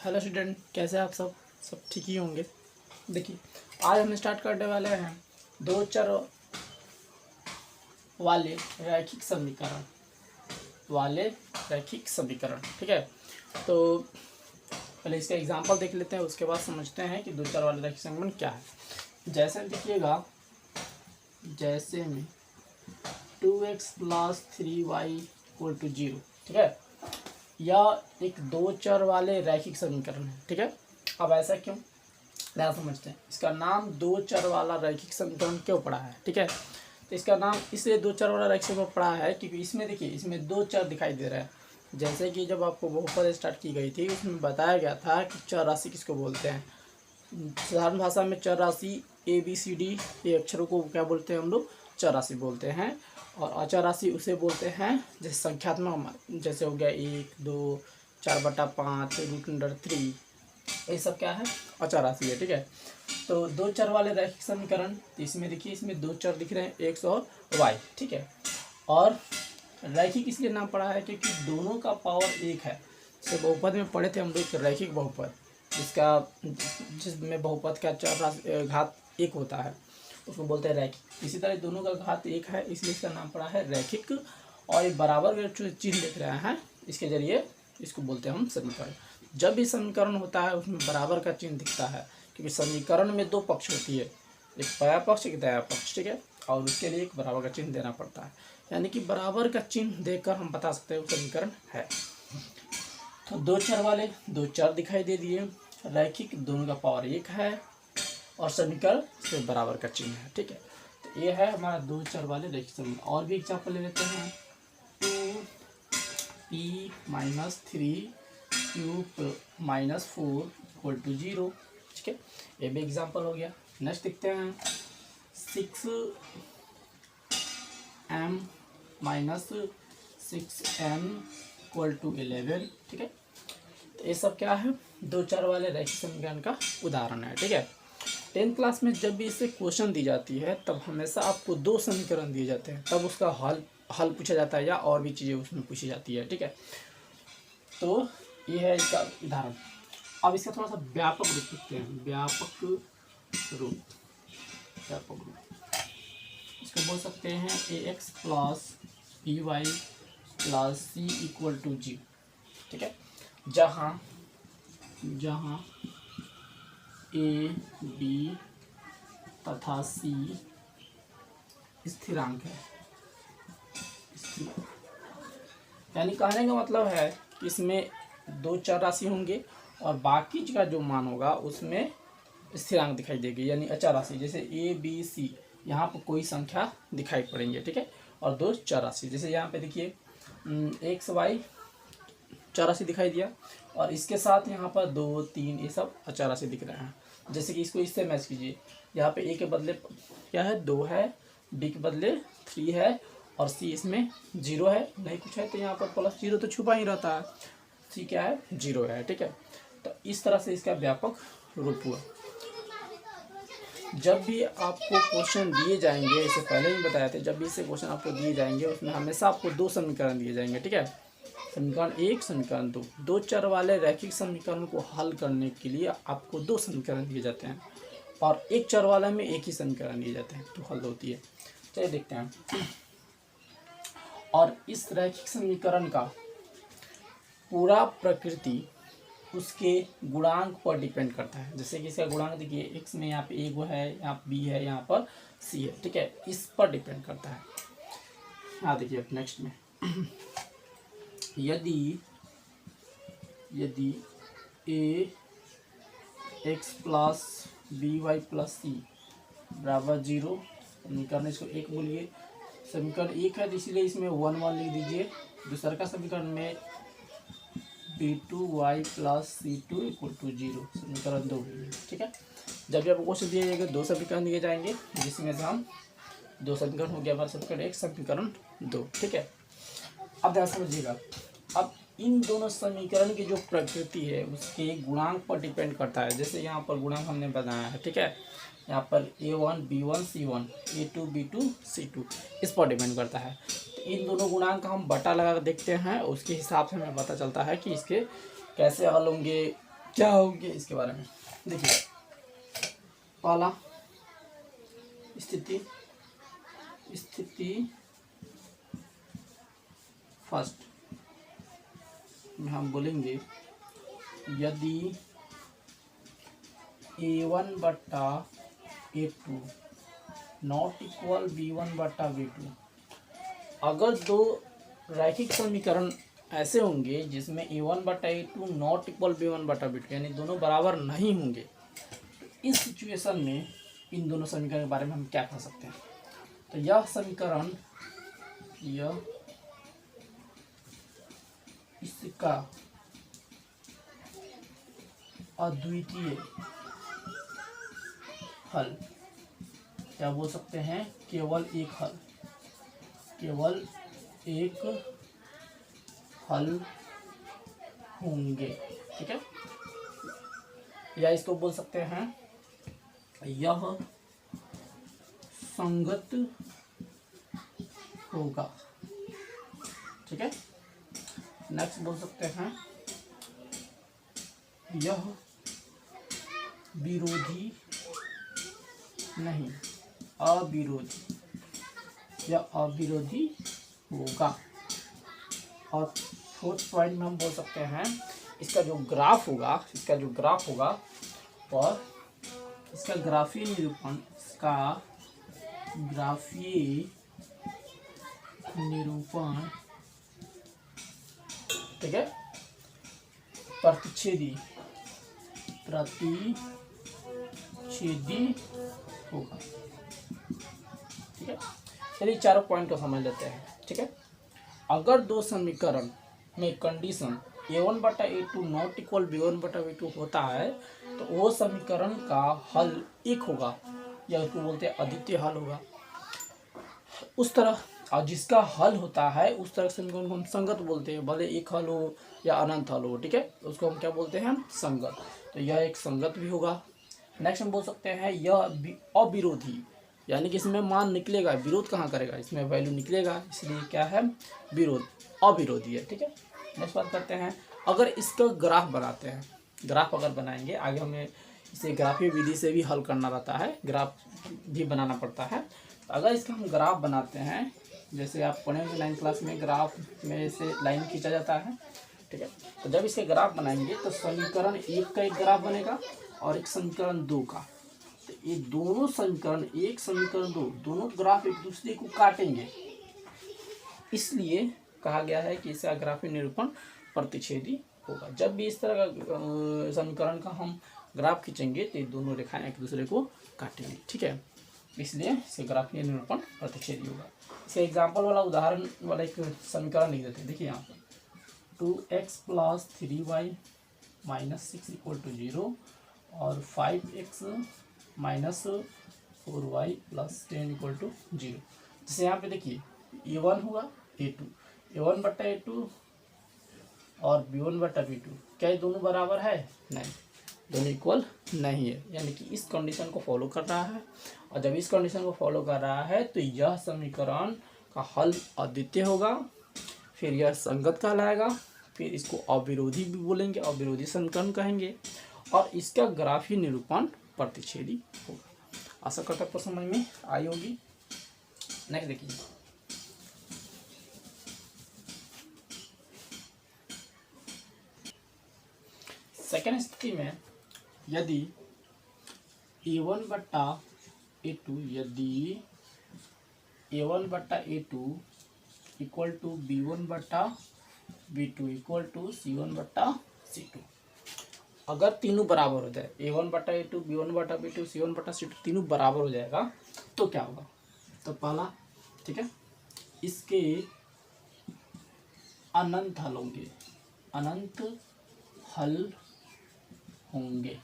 Hello student, कैसे हैं आप सब ठीक ही होंगे। देखिए, आज हम स्टार्ट करने वाले हैं दो चर वाले रैखिक समीकरण ठीक है। तो पहले इसका एग्जांपल देख लेते हैं, उसके बाद समझते हैं कि दो चर वाले रैखिक समीकरण क्या है। जैसे देखिएगा, जैसे में 2x + 3y = 0 ठीक है, यह एक दो चर वाले रैखिक समीकरण है ठीक है। अब ऐसा क्यों, ध्यान समझते हैं। इसका नाम दो चर वाला रैखिक समीकरण क्यों पड़ा है ठीक है। तो इसका नाम इसलिए दो चर वाला रैखिक समीकरण पड़ा है क्योंकि इसमें देखिए, इसमें दो चर दिखाई दे रहा है। जैसे कि जब आपको बहुपद स्टार्ट की गई थी, उसमें बताया गया था कि चर राशि किसको बोलते हैं। साधारण भाषा में चर राशि ABCD ये अक्षरों को क्या बोलते हैं, हम लोग चर राशि बोलते हैं। और अचर राशि उसे बोलते हैं जैसे संख्यात्मक, जैसे हो गया 1, 2, 4/5, √3, ये सब क्या है, अचर राशि है ठीक है। तो दो चर वाले रैखिक समीकरण, तो इसमें देखिए, इसमें दो चर दिख रहे हैं, x और y ठीक है। और रैखिक इसलिए नाम पड़ा है क्योंकि दोनों का पावर एक है। जैसे बहुपद में पढ़े थे हम लोग रैखिक बहुपद, जिसमें बहुपद का चर घात एक होता है, उसको बोलते हैं रैखिक। इसी तरह दोनों का घात एक है, इसलिए इसका नाम पड़ा है रैखिक। और ये बराबर का चिन्ह देख रहे हैं, इसके जरिए इसको बोलते हैं हम समीकरण। जब भी समीकरण होता है उसमें बराबर का चिन्ह दिखता है, क्योंकि समीकरण में दो पक्ष होती है, एक बायां पक्ष एक दायां पक्ष ठीक है। और उसके लिए एक बराबर का चिन्ह देना पड़ता है, यानी कि बराबर का चिन्ह देकर हम बता सकते हैं वो समीकरण है। तो दो चर वाले दो चर दिखाई दे दिए, रैखिक दोनों का पावर एक है, और समीकरण से बराबर का चिन्ह है ठीक है। तो ये है हमारा दो चर वाले रैखिक समीकरण। और भी एग्जाम्पल ले लेते हैं। 2p - 3q - 4 = 0 ठीक है, ये भी एग्जाम्पल हो गया। नेक्स्ट देखते हैं 6m - 6n = 11 ठीक है। तो ये सब क्या है, दो चर वाले रैखिक समीकरण का उदाहरण है ठीक है। 10th क्लास में जब भी इससे क्वेश्चन दी जाती है, तब हमेशा आपको दो समीकरण दिए जाते हैं, तब उसका हल पूछा जाता है, या और भी चीज़ें उसमें पूछी जाती है ठीक है। तो ये है इसका उदाहरण। अब इसका थोड़ा सा व्यापक रूप देखते हैं। व्यापक रूप इसको बोल सकते हैं AX + BY + C = 0 ठीक है। जहाँ A, B तथा C स्थिरांक है। यानी कहने का मतलब है कि इसमें दो चर राशि होंगे और बाकी का जो मान होगा उसमें स्थिरांक दिखाई देगी, यानी अचर राशि। जैसे ABC, यहाँ पर कोई संख्या दिखाई पड़ेंगे ठीक है। और दो चर राशि, जैसे यहाँ पे देखिए x, y चर राशि दिखाई दिया, और इसके साथ यहाँ पर 2, 3 ये सब अचर राशि दिख रहे हैं। जैसे कि इसको इससे मैच कीजिए, यहाँ पे A के बदले क्या है, 2 है, B के बदले 3 है, और C इसमें 0 है, नहीं कुछ है, तो यहाँ पर +0 तो छुपा ही रहता है, C क्या है, 0 है ठीक है। तो इस तरह से इसका व्यापक रूप हुआ। जब भी आपको क्वेश्चन दिए जाएंगे, इससे पहले भी बताया था, जब भी इससे क्वेश्चन आपको दिए जाएंगे उसमें हमेशा आपको दो समीकरण दिए जाएंगे ठीक है। समीकरण 1, समीकरण 2। दो चर वाले रैखिक समीकरण को हल करने के लिए आपको दो समीकरण दिए जाते हैं, और एक चर वाला में एक ही समीकरण दिए जाते हैं, तो हल होती है। चलिए देखते हैं। और इस रैखिक समीकरण का पूरा प्रकृति उसके गुणांक पर डिपेंड करता है। जैसे कि इसका गुणांक देखिए, x में यहाँ पे A है, यहाँ पे B है, यहाँ पर C है ठीक है, इस पर डिपेंड करता है। हाँ देखिए नेक्स्ट में यदि AX + BY + C = 0, समीकरण इसको एक बोलिए। समीकरण एक है, इसलिए इसमें 1 लिख दीजिए। दूसरा का समीकरण में B2Y + C2 = 0, समीकरण 2 ठीक है। जब भी आपको क्वेश्चन दिए जाएंगे दो समीकरण दिए जाएंगे, जिसमें से हम दो समीकरण हो गया हमारा समीकरण 1, समीकरण 2 ठीक है। अब ध्यान समझिएगा, अब इन दोनों समीकरण की जो प्रकृति है उसके गुणांक पर डिपेंड करता है। जैसे यहाँ पर गुणांक हमने बनाया है ठीक है, यहाँ पर A1 B1 C1, A2 B2 C2, इस पर डिपेंड करता है। तो इन दोनों गुणांक का हम बटा लगा कर देखते हैं, उसके हिसाब से हमें पता चलता है कि इसके कैसे हल होंगे, क्या होंगे इसके बारे में देखिए। पहला स्थिति फर्स्ट में हम बोलेंगे यदि A1 बट्टा A2 नॉट इक्वल B1 बट्टा B2, अगर दो रैखिक समीकरण ऐसे होंगे जिसमें A1 बट्टा A2 नॉट इक्वल B1 बट्टा B2 यानी दोनों बराबर नहीं होंगे, तो इस सिचुएशन में इन दोनों समीकरण के बारे में हम क्या कह सकते हैं। तो यह समीकरण इसका अद्वितीय हल, क्या बोल सकते हैं, केवल एक हल होंगे। ठीक है, या इसको बोल सकते हैं यह संगत होगा। ठीक है, नेक्स्ट बोल सकते हैं यह विरोधी नहीं, अविरोधी, यह अविरोधी होगा। और फोर्थ पॉइंट में हम बोल सकते हैं इसका जो ग्राफ होगा और इसका ग्राफीय निरूपण, ठीक है, प्रतिच्छेदी होगा। ठीक है, चलिए चारों पॉइंट को समझ लेते हैं। ठीक है, अगर दो समीकरण में कंडीशन A1 बटा A2 नॉट इक्वल B1 बटा B2 होता है तो वो समीकरण का हल एक होगा, या उसको बोलते हैं अद्वितीय हल होगा। उस तरह और जिसका हल होता है उस तरह समीकरण को हम संगत बोलते हैं, भले एक हल हो या अनंत हल हो। ठीक है, उसको हम क्या बोलते हैं, संगत। तो यह एक संगत भी होगा। नेक्स्ट हम बोल सकते हैं यह अविरोधी, यानी कि इसमें मान निकलेगा, विरोध कहाँ करेगा, इसमें वैल्यू निकलेगा, इसलिए क्या है, विरोध, अविरोधी है। ठीक है, नेक्स्ट बात करते हैं अगर इसका ग्राफ बनाते हैं, ग्राफ अगर बनाएंगे, आगे हमें इसे ग्राफीय विधि से भी हल करना रहता है, ग्राफ भी बनाना पड़ता है। तो अगर इसका हम ग्राफ बनाते हैं, जैसे आप पढ़ेंगे 9th क्लास में, ग्राफ में से लाइन खींचा जाता है। ठीक है, तो जब इसके ग्राफ बनाएंगे तो समीकरण एक का एक ग्राफ बनेगा और एक समीकरण दो का। तो ये दोनों समीकरण, एक समीकरण दो, दोनों ग्राफ एक दूसरे को काटेंगे, इसलिए कहा गया है कि इसका ग्राफीय निरूपण प्रतिच्छेदी होगा। जब भी इस तरह का समीकरण का हम ग्राफ खींचेंगे तो ये दोनों रेखाएं एक दूसरे को काटेंगे। ठीक है, इसलिए इसके ग्राफीय निरूपण प्रतिच्छेदी होगा। इसका एग्जाम्पल वाला उदाहरण वाला एक समीकरण लिख देते हैं। देखिए यहाँ पर 2x + 3y - 6 = 0 और 5x - 4y + 10 = 0। जैसे यहाँ पे देखिए A1 हुआ A1 बट्टा A2 और B1 बट्टा B2, क्या ये दोनों बराबर है, नहीं, दोनों इक्वल नहीं है, यानी कि इस कंडीशन को फॉलो कर रहा है। और जब इस कंडीशन को फॉलो कर रहा है तो यह समीकरण का हल अद्वितीय होगा, फिर यह संगत कहलाएगा, फिर इसको अविरोधी भी बोलेंगे, अविरोधी समीकरण कहेंगे, और इसका ग्राफीय निरूपण प्रतिच्छेदी होगा। आशा करता हूं समझ में आई होगी। नेक्स्ट देखिए, सेकेंड स्थिति में यदि A1 बट्टा A2 इक्वल टू B1 बट्टा B2 इक्वल टू C1 बट्टा C2, अगर तीनों बराबर हो जाए, A1 बट्टा A2 B1 बट्टा B2 C1 बट्टा C2 तीनों बराबर हो जाएगा तो क्या होगा। तो पहला, ठीक है, इसके अनंत हल होंगे।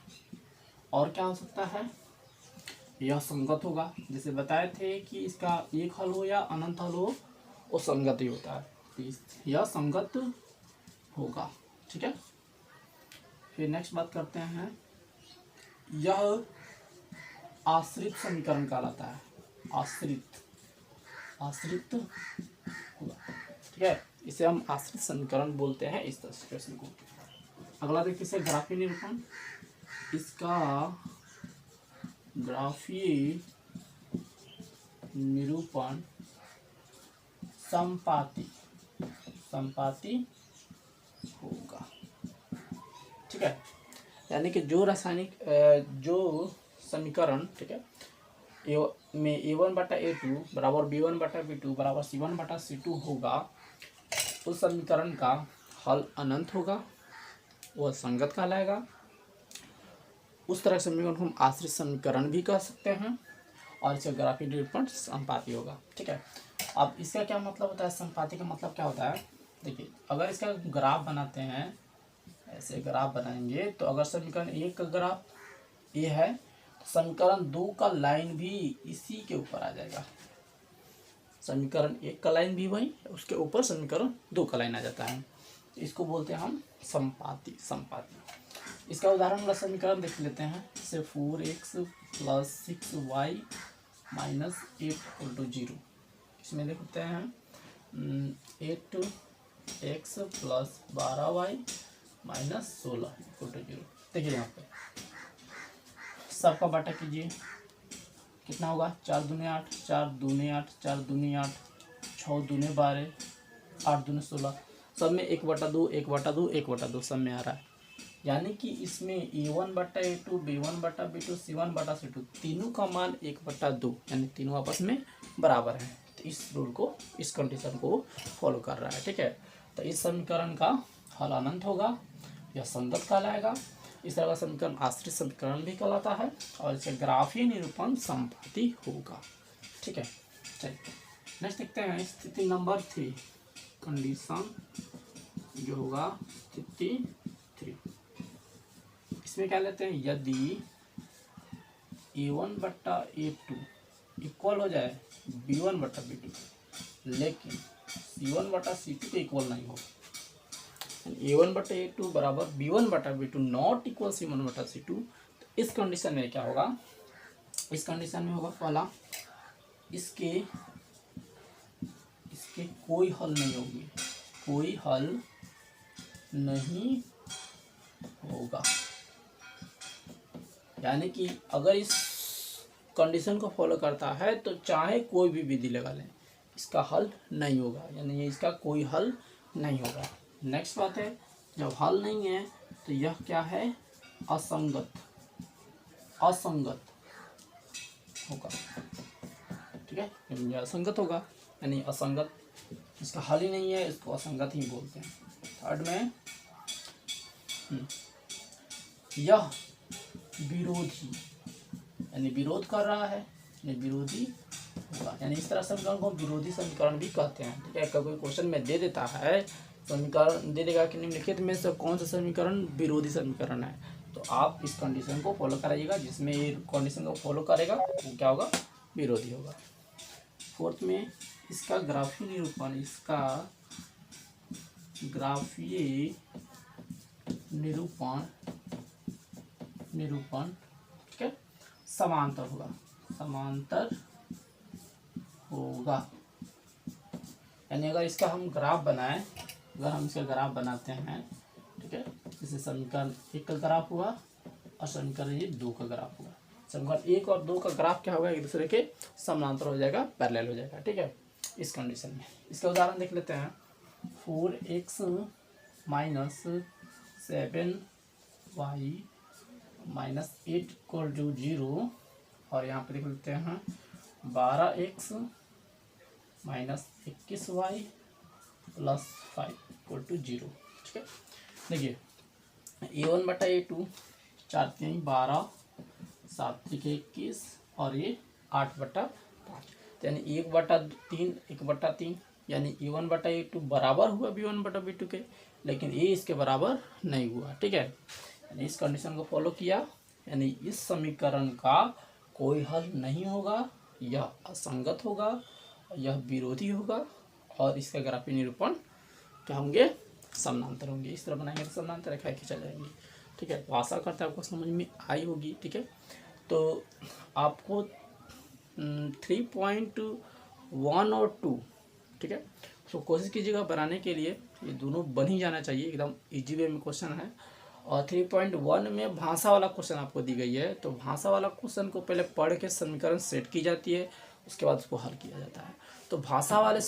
और क्या हो सकता है, यह संगत होगा। जैसे बताए थे कि इसका एक हल हो या अनंत हल हो, वो संगत ही होता है, तो यह संगत होगा। ठीक है, फिर नेक्स्ट बात करते हैं, यह आश्रित समीकरण कहलाता है, आश्रित होगा। ठीक है, इसे हम आश्रित समीकरण बोलते हैं इस सिचुएशन को। अगला देखिए इसे ग्राफीय निरूपण। इसका ग्राफीय निरूपण संपाती होगा। ठीक है, यानी कि जो रासायनिक जो समीकरण, ठीक है, में A1/A2 बराबर B1/B2 बराबर C1/C2 होगा, उस समीकरण का हल अनंत होगा, वह संगत कहलाएगा। उस तरह के समीकरण को हम आश्रित समीकरण भी कह सकते हैं, और इसका ग्राफीय निरूपण संपाती होगा। ठीक है, अब इसका क्या मतलब होता है, संपाती का मतलब क्या होता है, देखिए अगर इसका ग्राफ बनाते हैं, ऐसे ग्राफ बनाएंगे, तो अगर समीकरण 1 का ग्राफ ये है, तो समीकरण 2 का लाइन भी इसी के ऊपर आ जाएगा। समीकरण 1 का लाइन भी वही, उसके ऊपर समीकरण 2 का लाइन आ जाता है, तो इसको बोलते हैं हम संपाती। इसका उदाहरण वाला समीकरण देख लेते हैं। जैसे 4x + 6y - 8 = 0। इसमें देखते हैं 8x + 12y - 16 = 0। देखिए यहाँ पे सबका बाटा कीजिए, कितना होगा, 4 दूनी 8, 4 दूनी 8, 4 दूनी 8, 6 दूनी 12, 8 दूनी 16, सब में 1/2, 1/2, 1/2 सब में आ रहा है। यानी कि इसमें A1/A2 B1/B2 C1/C2 तीनों का मान 1/2, यानी तीनों आपस में बराबर है। तो इस रूल को, इस कंडीशन को फॉलो कर रहा है। ठीक है, तो इस समीकरण का हल अनंत होगा, यह संगत कहलाएगा। इस तरह का समीकरण आश्रित समीकरण भी कहलाता है, और इसका ग्राफीय निरूपण संपाती होगा। ठीक है, चलिए नेक्स्ट देखते हैं स्थिति नंबर 3, कंडीशन जो होगा स्थिति 3। इसमें क्या लेते हैं, यदि A1/A2 इक्वल हो जाए B1/B2, लेकिन C1/C2 के इक्वल नहीं हो, A1/A2 बराबर B1/B2 नॉट इक्वल C1/C2, तो इस कंडीशन में क्या होगा, इस कंडीशन में होगा पहला, इसके कोई हल नहीं होगी, कोई हल नहीं होगा। यानी कि अगर इस कंडीशन को फॉलो करता है तो चाहे कोई भी विधि लगा लें, इसका हल नहीं होगा, यानी इसका कोई हल नहीं होगा। नेक्स्ट बात है, जब हल नहीं है तो यह क्या है, असंगत होगा। ठीक है, यह असंगत होगा, यानी असंगत, इसका हल ही नहीं है, इसको असंगत ही बोलते हैं। थर्ड में यह विरोधी, यानी विरोध कर रहा है, यानी विरोधी होगा, यानी इस तरह समीकरण को विरोधी समीकरण भी कहते हैं। ठीक है, कोई क्वेश्चन में दे देता है, समीकरण दे देगा कि निम्नलिखित में से कौन सा समीकरण विरोधी समीकरण है, तो आप इस कंडीशन को फॉलो कराइएगा, जिसमें ये कंडीशन को फॉलो करेगा वो क्या होगा, विरोधी होगा। फोर्थ में इसका ग्राफीय निरूपण, इसका ग्राफीय निरूपण ठीक है, समांतर होगा। यानी अगर इसका हम ग्राफ बनाएं, अगर हम इसका ग्राफ बनाते हैं, ठीक है, जैसे समीकरण 1 का ग्राफ हुआ और समीकरण 2 का ग्राफ हुआ, समीकरण 1 और 2 का ग्राफ क्या होगा, एक दूसरे के समांतर हो जाएगा, पैरेलल हो जाएगा। ठीक है, इस कंडीशन में इसका उदाहरण देख लेते हैं। 4x - 7y - 8 = 0, और यहाँ पे देख लेते हैं 12x - 21y + 5 = 0। ठीक है, देखिए A1/A2 4 × 3 = 12, 7 × 21, और ये 8/5, यानी 1/3, यानी A1/A2 बराबर हुआ B1/B2 के, लेकिन ये इसके बराबर नहीं हुआ। ठीक है, यानी इस कंडीशन को फॉलो किया, यानी इस समीकरण का कोई हल नहीं होगा, यह असंगत होगा, यह विरोधी होगा, और इसका ग्राफीय निरूपण क्या होंगे, समानांतर होंगे। इस तरह बनाएंगे तो समानांतर रेखाएं खींचा जाएंगी। ठीक है, तो आशा करता है आपको समझ में आई होगी। ठीक है, तो आपको 3.1 और 2, ठीक है, तो कोशिश कीजिएगा बनाने के लिए, ये दोनों बन ही जाना चाहिए, एकदम इजी वे में क्वेश्चन है। और 3.1 में भाषा वाला क्वेश्चन आपको दी गई है। तो भाषा वाला क्वेश्चन को पहले पढ़ के समीकरण सेट की जाती है, उसके बाद उसको हल किया जाता है। तो भाषा वाले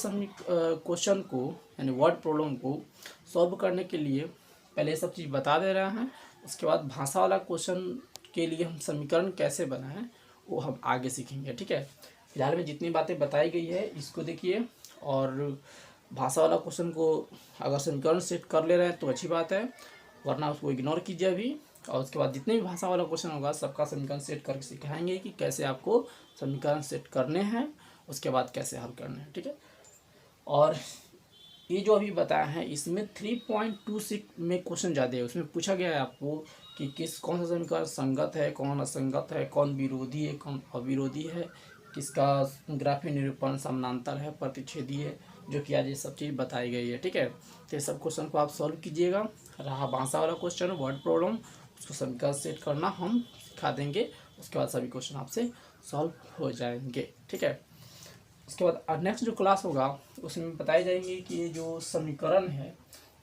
क्वेश्चन को यानी वर्ड प्रॉब्लम को सॉल्व करने के लिए पहले ये सब चीज़ बता दे रहे हैं। उसके बाद भाषा वाला क्वेश्चन के लिए हम समीकरण कैसे बनाएं वो हम आगे सीखेंगे, ठीक है। फिलहाल में जितनी बातें बताई गई है इसको देखिए, और भाषा वाला क्वेश्चन को अगर समीकरण सेट कर ले रहे हैं तो अच्छी बात है, वरना उसको इग्नोर कीजिए अभी। और उसके बाद जितने भी भाषा वाला क्वेश्चन होगा सबका समीकरण सेट करके सिखाएंगे कि कैसे आपको समीकरण सेट करने हैं, उसके बाद कैसे हल करने हैं, ठीक है। और ये जो अभी बताया है इसमें 3.26 में क्वेश्चन ज़्यादा है। उसमें पूछा गया है आपको कि कौन सा समीकरण संगत है, कौन असंगत है, कौन विरोधी है, कौन अविरोधी है, किसका ग्राफीय निरूपण समानांतर है, प्रतिच्छेदी है, जो कि आज ये सब चीज़ बताई गई है, ठीक है। तो ये सब क्वेश्चन को आप सॉल्व कीजिएगा। रहा भाषा वाला क्वेश्चन वर्ड प्रॉब्लम, उसको समीकरण सेट करना हम सिखा देंगे, उसके बाद सभी क्वेश्चन आपसे सॉल्व हो जाएंगे, ठीक है। उसके बाद नेक्स्ट जो क्लास होगा उसमें बताई जाएंगी कि ये जो समीकरण है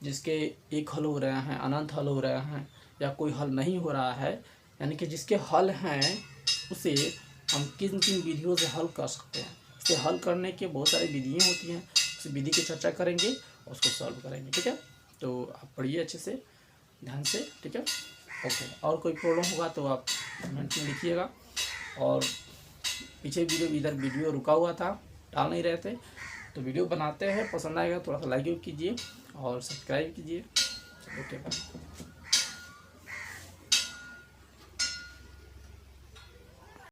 जिसके एक हल हो रहे हैं, अनंत हल हो रहे हैं, या कोई हल नहीं हो रहा है, यानी कि जिसके हल हैं उसे हम किन किन विधियों से हल कर सकते हैं। इसे हल करने के बहुत सारी विधियाँ होती हैं, उस विधि की चर्चा करेंगे और उसको सॉल्व करेंगे, ठीक है। तो आप पढ़िए अच्छे से, ध्यान से, ठीक है। ओके, और कोई प्रॉब्लम होगा तो आप कमेंट में लिखिएगा। और पीछे इधर वीडियो रुका हुआ था, डाल नहीं रहे थे, तो वीडियो बनाते हैं, पसंद आएगा थोड़ा सा लाइक कीजिए और सब्सक्राइब कीजिए। Okay bye.